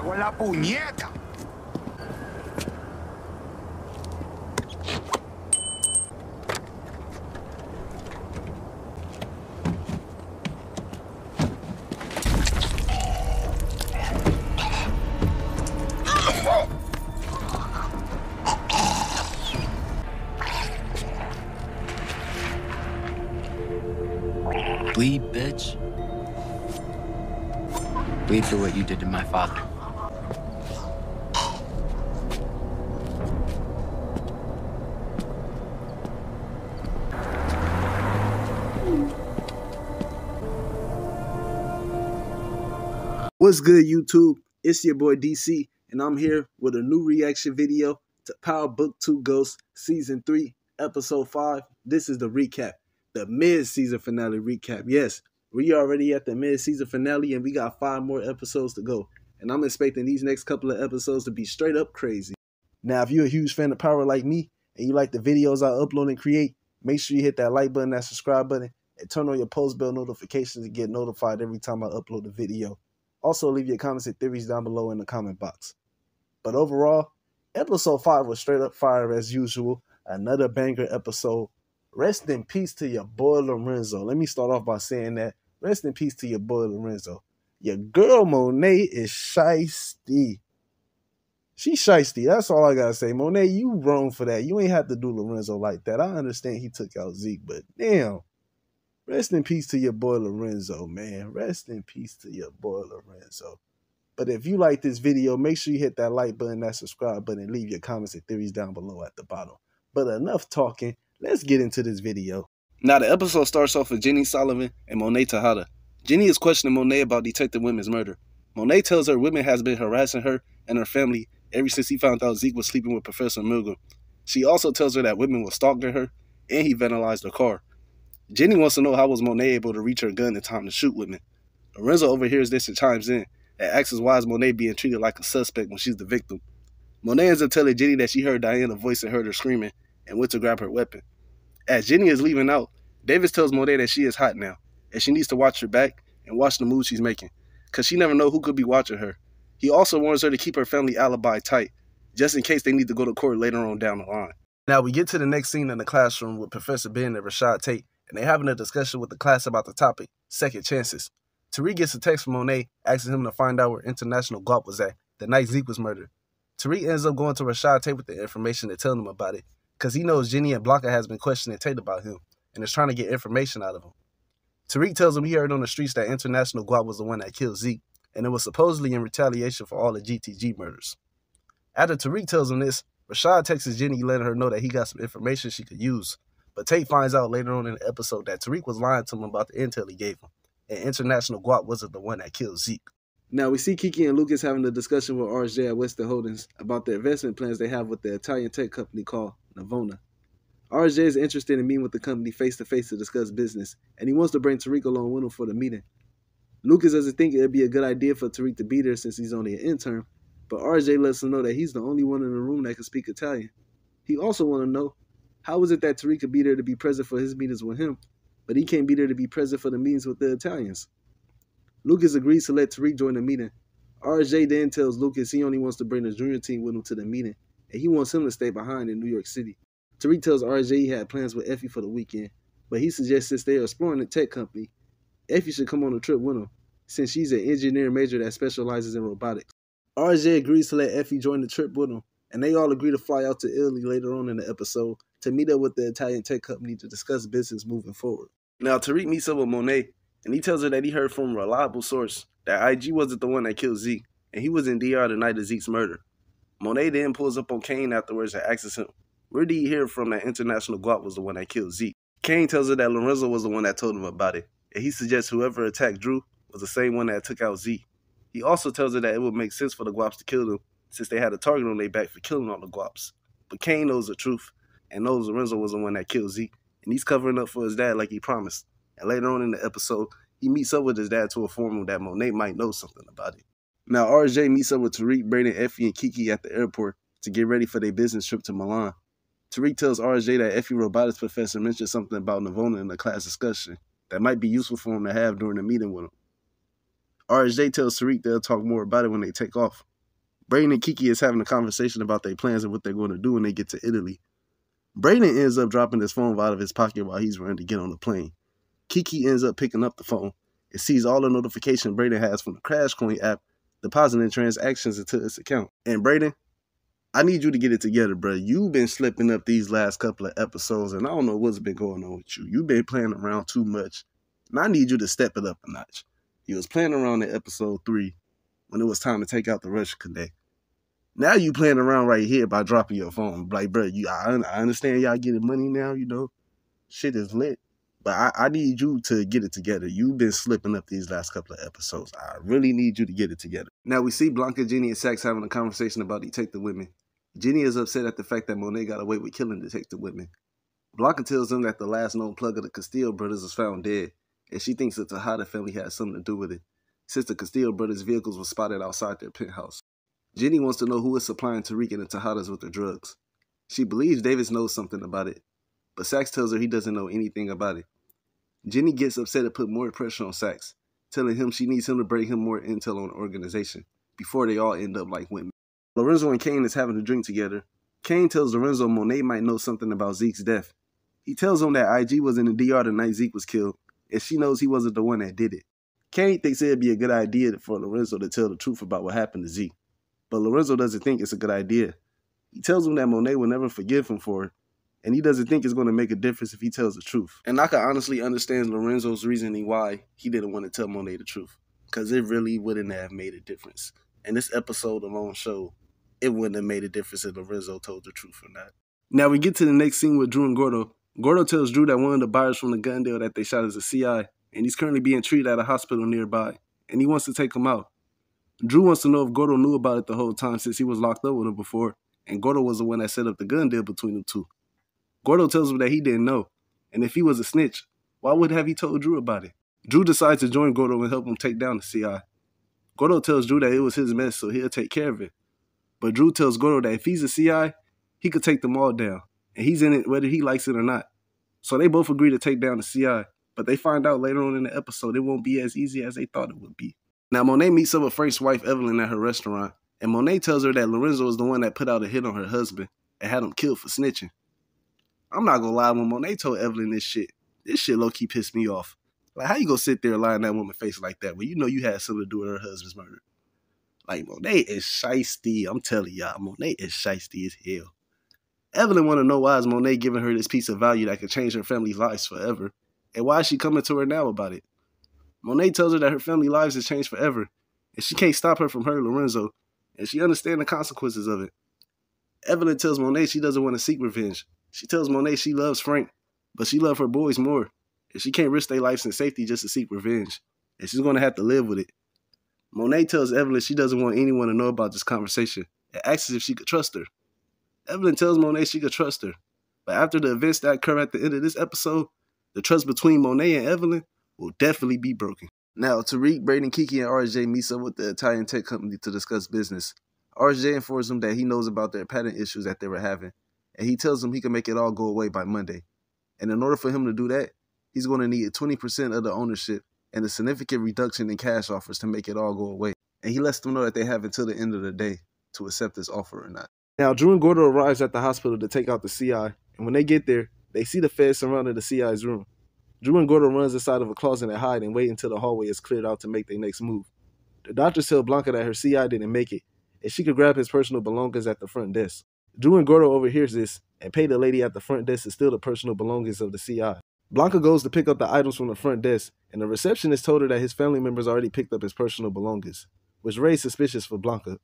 cago en la puñeta. Bleed, bitch. Bleed for what you did to my father. What's good, YouTube? It's your boy DC, and I'm here with a new reaction video to Power Book 2 Ghost Season 3, Episode 5. This is the recap, the mid-season finale recap. Yes, we already at the mid-season finale, and we got 5 more episodes to go. And I'm expecting these next couple of episodes to be straight up crazy. Now, if you're a huge fan of Power like me, and you like the videos I upload and create, make sure you hit that like button, that subscribe button, and turn on your post bell notifications to get notified every time I upload a video. Also, leave your comments and theories down below in the comment box. But overall, episode 5 was straight up fire as usual. Another banger episode. Rest in peace to your boy Lorenzo. Let me start off by saying that. Rest in peace to your boy Lorenzo. Your girl Monet is shiesty. She's shiesty. That's all I gotta say. Monet, you wrong for that. You ain't have to do Lorenzo like that. I understand he took out Zeke, but damn. Rest in peace to your boy Lorenzo, man. Rest in peace to your boy Lorenzo. But if you like this video, make sure you hit that like button, that subscribe button, and leave your comments and theories down below at the bottom. But enough talking. Let's get into this video. Now, the episode starts off with Jenny Sullivan and Monet Tejada. Jenny is questioning Monet about Detective Women's murder. Monet tells her Women has been harassing her and her family ever since he found out Zeke was sleeping with Professor Milgram. She also tells her that Women was stalking her and he vandalized her car. Jenny wants to know how was Monet able to reach her gun in time to shoot Women. Lorenzo overhears this and chimes in and asks why is Monet being treated like a suspect when she's the victim. Monet ends up telling Jenny that she heard Diana's voice and heard her screaming and went to grab her weapon. As Jenny is leaving out, Davis tells Monet that she is hot now and she needs to watch her back and watch the moves she's making because she never knows who could be watching her. He also warns her to keep her family alibi tight just in case they need to go to court later on down the line. Now we get to the next scene in the classroom with Professor Ben and Rashad Tate, and they're having a discussion with the class about the topic, second chances. Tariq gets a text from Monet asking him to find out where International Guap was at the night Zeke was murdered. Tariq ends up going to Rashad Tate with the information and telling him about it because he knows Jenny and Blanca has been questioning Tate about him and is trying to get information out of him. Tariq tells him he heard on the streets that International Guap was the one that killed Zeke, and it was supposedly in retaliation for all the GTG murders. After Tariq tells him this, Rashad texts Jenny letting her know that he got some information she could use. But Tate finds out later on in the episode that Tariq was lying to him about the intel he gave him, and International Guap wasn't the one that killed Zeke. Now we see Kiki and Lucas having a discussion with RJ at Western Holdings about the investment plans they have with the Italian tech company called Navona. RJ is interested in meeting with the company face-to-face to discuss business, and he wants to bring Tariq along with him for the meeting. Lucas doesn't think it would be a good idea for Tariq to be there since he's only an intern, but RJ lets him know that he's the only one in the room that can speak Italian. He also wants to know, how is it that Tariq could be there to be present for his meetings with him, but he can't be there to be present for the meetings with the Italians? Lucas agrees to let Tariq join the meeting. RJ then tells Lucas he only wants to bring the junior team with him to the meeting, and he wants him to stay behind in New York City. Tariq tells RJ he had plans with Effie for the weekend, but he suggests since they are exploring the tech company, Effie should come on a trip with him, since she's an engineering major that specializes in robotics. RJ agrees to let Effie join the trip with him, and they all agree to fly out to Italy later on in the episode to meet up with the Italian tech company to discuss business moving forward. Now, Tariq meets up with Monet, and he tells her that he heard from a reliable source that IG wasn't the one that killed Zeke, and he was in DR the night of Zeke's murder. Monet then pulls up on Kane afterwards and asks him, where did he hear from that International Guap was the one that killed Zeke? Kane tells her that Lorenzo was the one that told him about it, and he suggests whoever attacked Drew was the same one that took out Zeke. He also tells her that it would make sense for the Guaps to kill them, since they had a target on their back for killing all the Guaps. But Kane knows the truth, and knows Lorenzo was the one that killed Zeke, and he's covering up for his dad like he promised. And later on in the episode, he meets up with his dad to inform him that Monet might know something about it. Now, RJ meets up with Tariq, Brayden, Effie, and Kiki at the airport to get ready for their business trip to Milan. Tariq tells RJ that Effie robotics professor mentioned something about Navona in the class discussion that might be useful for him to have during the meeting with him. RJ tells Tariq they'll talk more about it when they take off. Brayden and Kiki is having a conversation about their plans and what they're going to do when they get to Italy. Brayden ends up dropping his phone out of his pocket while he's running to get on the plane. Kiki ends up picking up the phone and sees all the notifications Brayden has from the Crash Coin app depositing transactions into his account. And Brayden, I need you to get it together, bro. You've been slipping up these last couple of episodes, and I don't know what's been going on with you. You've been playing around too much, and I need you to step it up a notch. You was playing around in episode 3 when it was time to take out the Russian Connect. Now you playing around right here by dropping your phone. Like, bro, I understand y'all getting money now, you know. Shit is lit. But I need you to get it together. You've been slipping up these last couple of episodes. I really need you to get it together. Now we see Blanca, Jenny, and Saxe having a conversation about detective women. Jenny is upset at the fact that Monet got away with killing detective women. Blanca tells them that the last known plug of the Castillo brothers was found dead, and she thinks that the Tejada family had something to do with it, since the Castillo brothers' vehicles were spotted outside their penthouse. Jenny wants to know who is supplying Tariq and the Tejadas with the drugs. She believes Davis knows something about it, but Saxe tells her he doesn't know anything about it. Jenny gets upset and put more pressure on Saxe, telling him she needs him to bring him more intel on the organization before they all end up like women. Lorenzo and Kane is having a drink together. Kane tells Lorenzo Monet might know something about Zeke's death. He tells him that IG was in the DR the night Zeke was killed, and she knows he wasn't the one that did it. Kane thinks it'd be a good idea for Lorenzo to tell the truth about what happened to Zeke, but Lorenzo doesn't think it's a good idea. He tells him that Monet will never forgive him for it, and he doesn't think it's going to make a difference if he tells the truth. And I can honestly understand Lorenzo's reasoning why he didn't want to tell Monet the truth, because it really wouldn't have made a difference. And this episode alone showed it wouldn't have made a difference if Lorenzo told the truth or not. Now we get to the next scene with Drew and Gordo. Gordo tells Drew that one of the buyers from the gun deal that they shot is a CI, and he's currently being treated at a hospital nearby, and he wants to take him out. Drew wants to know if Gordo knew about it the whole time since he was locked up with him before, and Gordo was the one that set up the gun deal between the two. Gordo tells him that he didn't know, and if he was a snitch, why would have he told Drew about it? Drew decides to join Gordo and help him take down the CI. Gordo tells Drew that it was his mess, so he'll take care of it. But Drew tells Gordo that if he's a CI, he could take them all down, and he's in it whether he likes it or not. So they both agree to take down the CI, but they find out later on in the episode it won't be as easy as they thought it would be. Now Monet meets up with Frank's wife Evelyn at her restaurant, and Monet tells her that Lorenzo is the one that put out a hit on her husband and had him killed for snitching. I'm not gonna lie, when Monet told Evelyn this shit low-key pissed me off. Like, how you gonna sit there and lie in that woman's face like that when you know you had something to do with her husband's murder? Like, Monet is shiesty. I'm telling y'all, Monet is shiesty as hell. Evelyn want to know why is Monet giving her this piece of value that could change her family's lives forever, and why is she coming to her now about it? Monet tells her that her family lives has changed forever, and she can't stop her from hurting Lorenzo, and she understands the consequences of it. Evelyn tells Monet she doesn't want to seek revenge. She tells Monet she loves Frank, but she loves her boys more, and she can't risk their lives and safety just to seek revenge, and she's going to have to live with it. Monet tells Evelyn she doesn't want anyone to know about this conversation and asks if she could trust her. Evelyn tells Monet she could trust her, but after the events that occur at the end of this episode, the trust between Monet and Evelyn will definitely be broken. Now, Tariq, Brayden, Kiki, and RJ meets up with the Italian tech company to discuss business. RJ informs them that he knows about their patent issues that they were having, and he tells them he can make it all go away by Monday. And in order for him to do that, he's going to need 20% of the ownership and a significant reduction in cash offers to make it all go away. And he lets them know that they have until the end of the day to accept this offer or not. Now, Drew and Gordo arrives at the hospital to take out the CI, and when they get there, they see the feds surrounding the CI's room. Drew and Gordo runs inside of a closet and hide and wait until the hallway is cleared out to make their next move. The doctors tell Blanca that her CI didn't make it, and she could grab his personal belongings at the front desk. Drew and Gordo overhears this and pay the lady at the front desk to steal the personal belongings of the CI. Blanca goes to pick up the items from the front desk, and the receptionist told her that his family members already picked up his personal belongings, which raised suspicions for Blanca.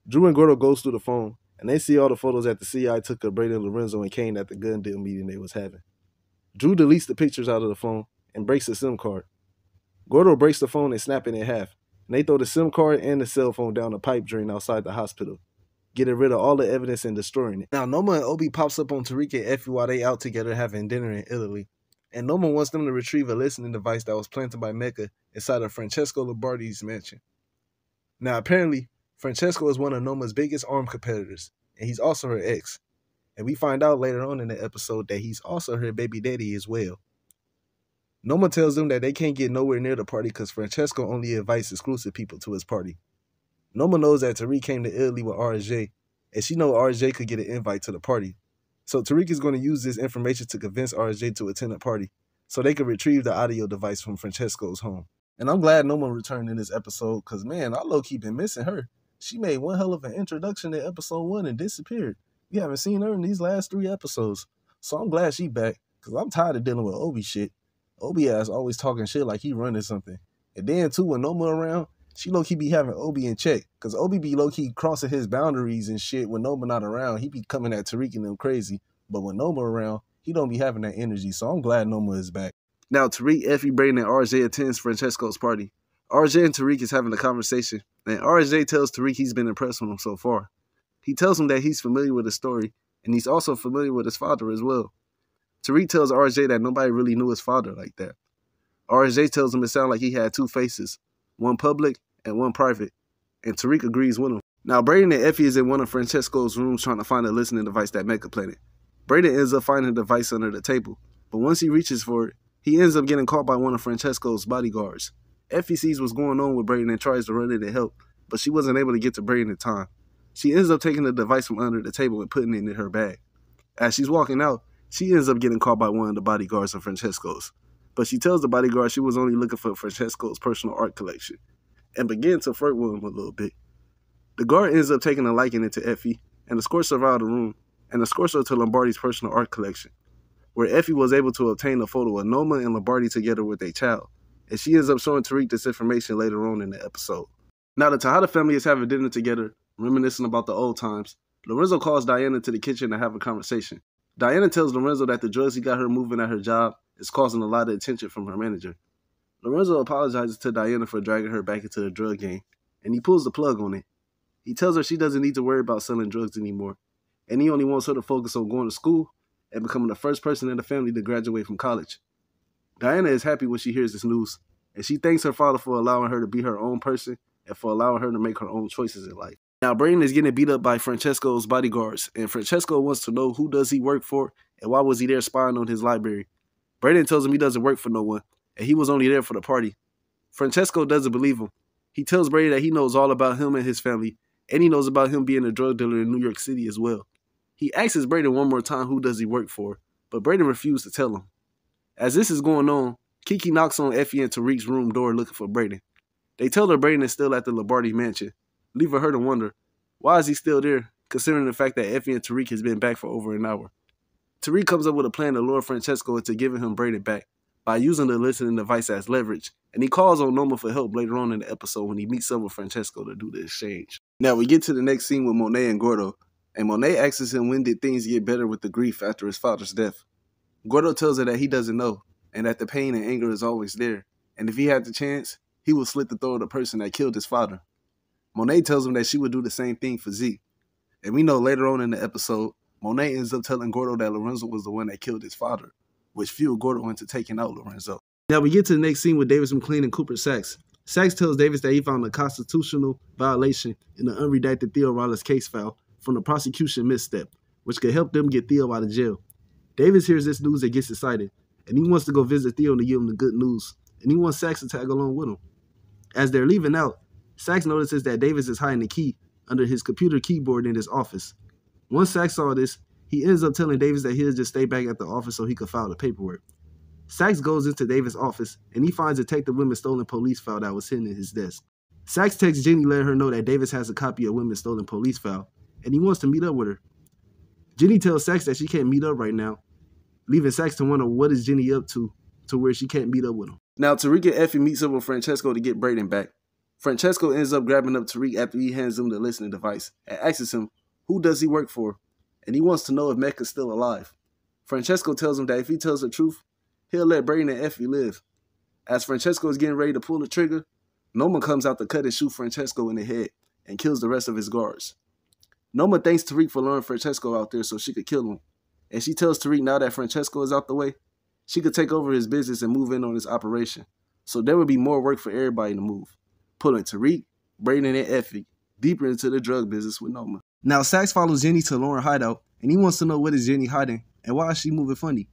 Drew and Gordo goes through the phone, and they see all the photos that the CI took of Brayden, Lorenzo, and Kane at the gun deal meeting they was having. Drew deletes the pictures out of the phone and breaks the SIM card. Gordo breaks the phone and snaps it in half, and they throw the SIM card and the cell phone down a pipe drain outside the hospital, getting rid of all the evidence and destroying it. Now, Noma and Obi pops up on Tariq and Effie while they out together having dinner in Italy, and Noma wants them to retrieve a listening device that was planted by Mecca inside of Francesco Lombardi's mansion. Now, apparently, Francesco is one of Noma's biggest armed competitors, and he's also her ex. And we find out later on in the episode that he's also her baby daddy as well. Noma tells them that they can't get nowhere near the party because Francesco only invites exclusive people to his party. Noma knows that Tariq came to Italy with RJ, and she knows RJ could get an invite to the party. So Tariq is going to use this information to convince RJ to attend the party so they can retrieve the audio device from Francesco's home. And I'm glad Noma returned in this episode because, man, I low-key been missing her. She made one hell of an introduction in episode 1 and disappeared. We haven't seen her in these last 3 episodes. So I'm glad she back because I'm tired of dealing with Obi shit. Obi ass always talking shit like he running something. And then, too, when Noma around, she low-key be having Obi in check because Obi be low-key crossing his boundaries and shit. When Noma not around, he be coming at Tariq and them crazy. But when Noma around, he don't be having that energy. So I'm glad Noma is back. Now, Tariq, Effie, Brayden, and RJ attends Francesco's party. RJ and Tariq is having a conversation, and RJ tells Tariq he's been impressed with him so far. He tells him that he's familiar with his story, and he's also familiar with his father as well. Tariq tells RJ that nobody really knew his father like that. RJ tells him it sounded like he had 2 faces, one public and one private, and Tariq agrees with him. Now, Brayden and Effie is in one of Francesco's rooms trying to find a listening device that Mecha planted. Brayden ends up finding the device under the table, but once he reaches for it, he ends up getting caught by one of Francesco's bodyguards. Effie sees what's going on with Brayden and tries to run in to help, but she wasn't able to get to Brayden in time. She ends up taking the device from under the table and putting it in her bag. As she's walking out, she ends up getting caught by one of the bodyguards of Francesco's. But she tells the bodyguard she was only looking for Francesco's personal art collection and begins to flirt with him a little bit. The guard ends up taking a liking to Effie and escorts her out of the room and escorts her to Lombardi's personal art collection, where Effie was able to obtain a photo of Noma and Lombardi together with a child, and she ends up showing Tariq this information later on in the episode. Now the Tejada family is having dinner together, reminiscing about the old times. Lorenzo calls Diana to the kitchen to have a conversation. Diana tells Lorenzo that the drugs he got her moving at her job is causing a lot of attention from her manager. Lorenzo apologizes to Diana for dragging her back into the drug game, and he pulls the plug on it. He tells her she doesn't need to worry about selling drugs anymore, and he only wants her to focus on going to school and becoming the first person in the family to graduate from college. Diana is happy when she hears this news, and she thanks her father for allowing her to be her own person and for allowing her to make her own choices in life. Now, Brayden is getting beat up by Francesco's bodyguards, and Francesco wants to know who does he work for and why was he there spying on his library. Brayden tells him he doesn't work for no one, and he was only there for the party. Francesco doesn't believe him. He tells Brayden that he knows all about him and his family, and he knows about him being a drug dealer in New York City as well. He asks Brayden one more time who does he work for, but Brayden refuses to tell him. As this is going on, Kiki knocks on Effie and Tariq's room door looking for Brayden. They tell her Brayden is still at the Lombardi mansion, leaving her to wonder, why is he still there, considering the fact that Effie and Tariq has been back for over an hour. Tariq comes up with a plan to lure Francesco into giving him Brayden back by using the listening device as leverage, and he calls on Noma for help later on in the episode when he meets up with Francesco to do the exchange. Now we get to the next scene with Monet and Gordo, and Monet asks him when did things get better with the grief after his father's death. Gordo tells her that he doesn't know, and that the pain and anger is always there, and if he had the chance, he would slit the throat of the person that killed his father. Monet tells him that she would do the same thing for Zeke, and we know later on in the episode, Monet ends up telling Gordo that Lorenzo was the one that killed his father, which fueled Gordo into taking out Lorenzo. Now we get to the next scene with Davis McLean and Cooper Sachs. Sachs tells Davis that he found a constitutional violation in the unredacted Theo Rollins case file from the prosecution misstep, which could help them get Theo out of jail. Davis hears this news and gets excited, and he wants to go visit Theo to give him the good news, and he wants Sachs to tag along with him. As they're leaving out, Sachs notices that Davis is hiding the key under his computer keyboard in his office. Once Sachs saw this, he ends up telling Davis that he'll just stay back at the office so he could file the paperwork. Sachs goes into Davis' office, and he finds Detective Women's stolen police file that was hidden in his desk. Sachs texts Jenny letting her know that Davis has a copy of Women's stolen police file, and he wants to meet up with her. Jenny tells Sachs that she can't meet up right now, leaving Sachs to wonder what is Jenny up to where she can't meet up with him. Now Tariq and Effie meets up with Francesco to get Brayden back. Francesco ends up grabbing up Tariq after he hands him the listening device and asks him who does he work for, and he wants to know if Mecca's still alive. Francesco tells him that if he tells the truth, he'll let Brayden and Effie live. As Francesco is getting ready to pull the trigger, Noma comes out to cut and shoot Francesco in the head and kills the rest of his guards. Noma thanks Tariq for luring Francesco out there so she could kill him, and she tells Tariq now that Francesco is out the way, she could take over his business and move in on his operation, so there would be more work for everybody to move, pulling Tariq, Brayden, and Effie deeper into the drug business with Noma. Now Sachs follows Jenny to Lauren hideout, and he wants to know what is Jenny hiding and why is she moving funny.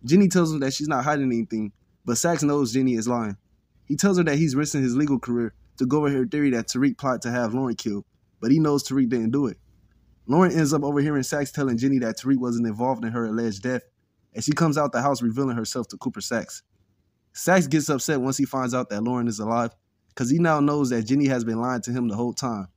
Jenny tells him that she's not hiding anything, but Sachs knows Jenny is lying. He tells her that he's risking his legal career to go over her theory that Tariq plotted to have Lauren killed, but he knows Tariq didn't do it. Lauren ends up overhearing Saxe telling Jenny that Tariq wasn't involved in her alleged death, and she comes out the house revealing herself to Cooper Saxe. Saxe gets upset once he finds out that Lauren is alive, because he now knows that Jenny has been lying to him the whole time,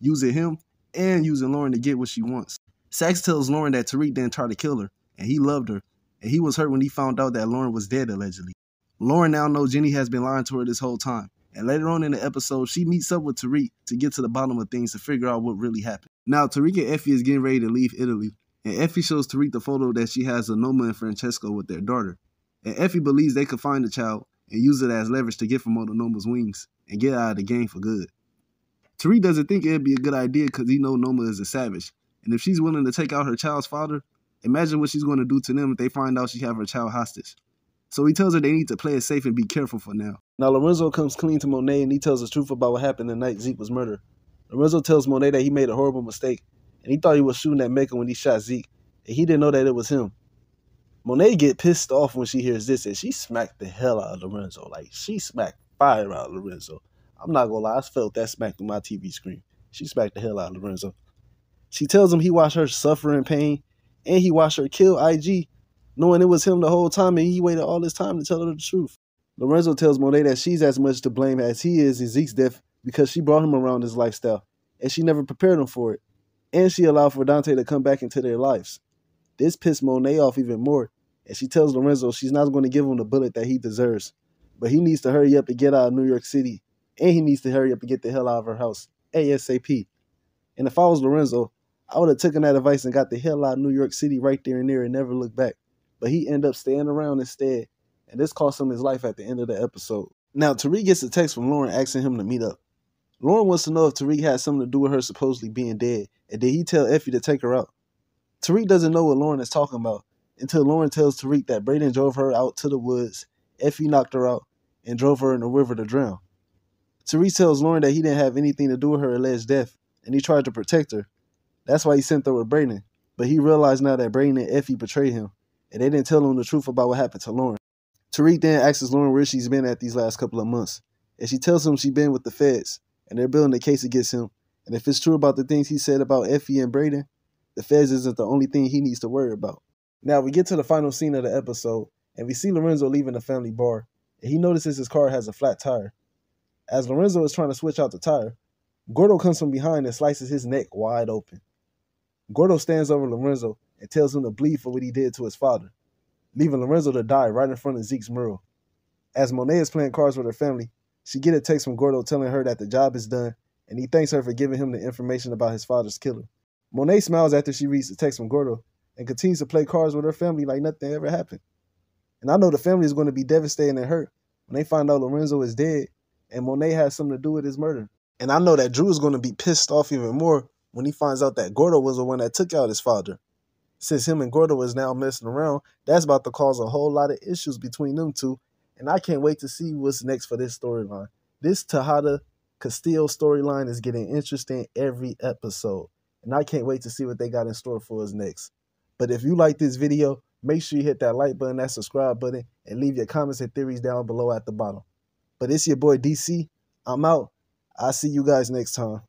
using him and using Lauren to get what she wants. Saxe tells Lauren that Tariq didn't try to kill her, and he loved her, and he was hurt when he found out that Lauren was dead, allegedly. Lauren now knows Jenny has been lying to her this whole time, and later on in the episode, she meets up with Tariq to get to the bottom of things to figure out what really happened. Now, Tariq and Effie is getting ready to leave Italy, and Effie shows Tariq the photo that she has of Noma and Francesco with their daughter. And Effie believes they could find the child and use it as leverage to get from under Noma's wings and get out of the game for good. Tariq doesn't think it'd be a good idea because he knows Noma is a savage, and if she's willing to take out her child's father, imagine what she's going to do to them if they find out she have her child hostage. So he tells her they need to play it safe and be careful for now. Now Lorenzo comes clean to Monet and he tells the truth about what happened the night Zeke was murdered. Lorenzo tells Monet that he made a horrible mistake and he thought he was shooting at Mecca when he shot Zeke, and he didn't know that it was him. Monet get pissed off when she hears this, and she smacked the hell out of Lorenzo. Like, she smacked fire out of Lorenzo. I'm not gonna lie, I felt that smack through my TV screen. She smacked the hell out of Lorenzo. She tells him he watched her suffer in pain, and he watched her kill IG, knowing it was him the whole time, and he waited all this time to tell her the truth. Lorenzo tells Monet that she's as much to blame as he is in Zeke's death because she brought him around this lifestyle, and she never prepared him for it, and she allowed for Dante to come back into their lives. This pissed Monet off even more, and she tells Lorenzo she's not going to give him the bullet that he deserves, but he needs to hurry up and get out of New York City, and he needs to hurry up and get the hell out of her house, ASAP. And if I was Lorenzo, I would have taken that advice and got the hell out of New York City right there and there and never looked back. But he ended up staying around instead, and this cost him his life at the end of the episode. Now, Tariq gets a text from Lauren asking him to meet up. Lauren wants to know if Tariq had something to do with her supposedly being dead, and did he tell Effie to take her out? Tariq doesn't know what Lauren is talking about until Lauren tells Tariq that Brayden drove her out to the woods, Effie knocked her out, and drove her in the river to drown. Tariq tells Lauren that he didn't have anything to do with her alleged death, and he tried to protect her. That's why he sent her with Brayden, but he realized now that Brayden and Effie betrayed him, and they didn't tell him the truth about what happened to Lauren. Tariq then asks Lauren where she's been at these last couple of months, and she tells him she's been with the feds, and they're building a case against him, and if it's true about the things he said about Effie and Brayden, the feds isn't the only thing he needs to worry about. Now we get to the final scene of the episode, and we see Lorenzo leaving the family bar, and he notices his car has a flat tire. As Lorenzo is trying to switch out the tire, Gordo comes from behind and slices his neck wide open. Gordo stands over Lorenzo and tells him to bleed for what he did to his father, leaving Lorenzo to die right in front of Zeke's mural. As Monet is playing cards with her family, she gets a text from Gordo telling her that the job is done, and he thanks her for giving him the information about his father's killer. Monet smiles after she reads the text from Gordo and continues to play cards with her family like nothing ever happened. And I know the family is going to be devastated and hurt when they find out Lorenzo is dead and Monet has something to do with his murder. And I know that Drew is going to be pissed off even more when he finds out that Gordo was the one that took out his father. Since him and Gordo is now messing around, that's about to cause a whole lot of issues between them two, and I can't wait to see what's next for this storyline. This Tejada Castillo storyline is getting interesting every episode, and I can't wait to see what they got in store for us next. But if you like this video, make sure you hit that like button, that subscribe button, and leave your comments and theories down below at the bottom. But it's your boy DC. I'm out. I'll see you guys next time.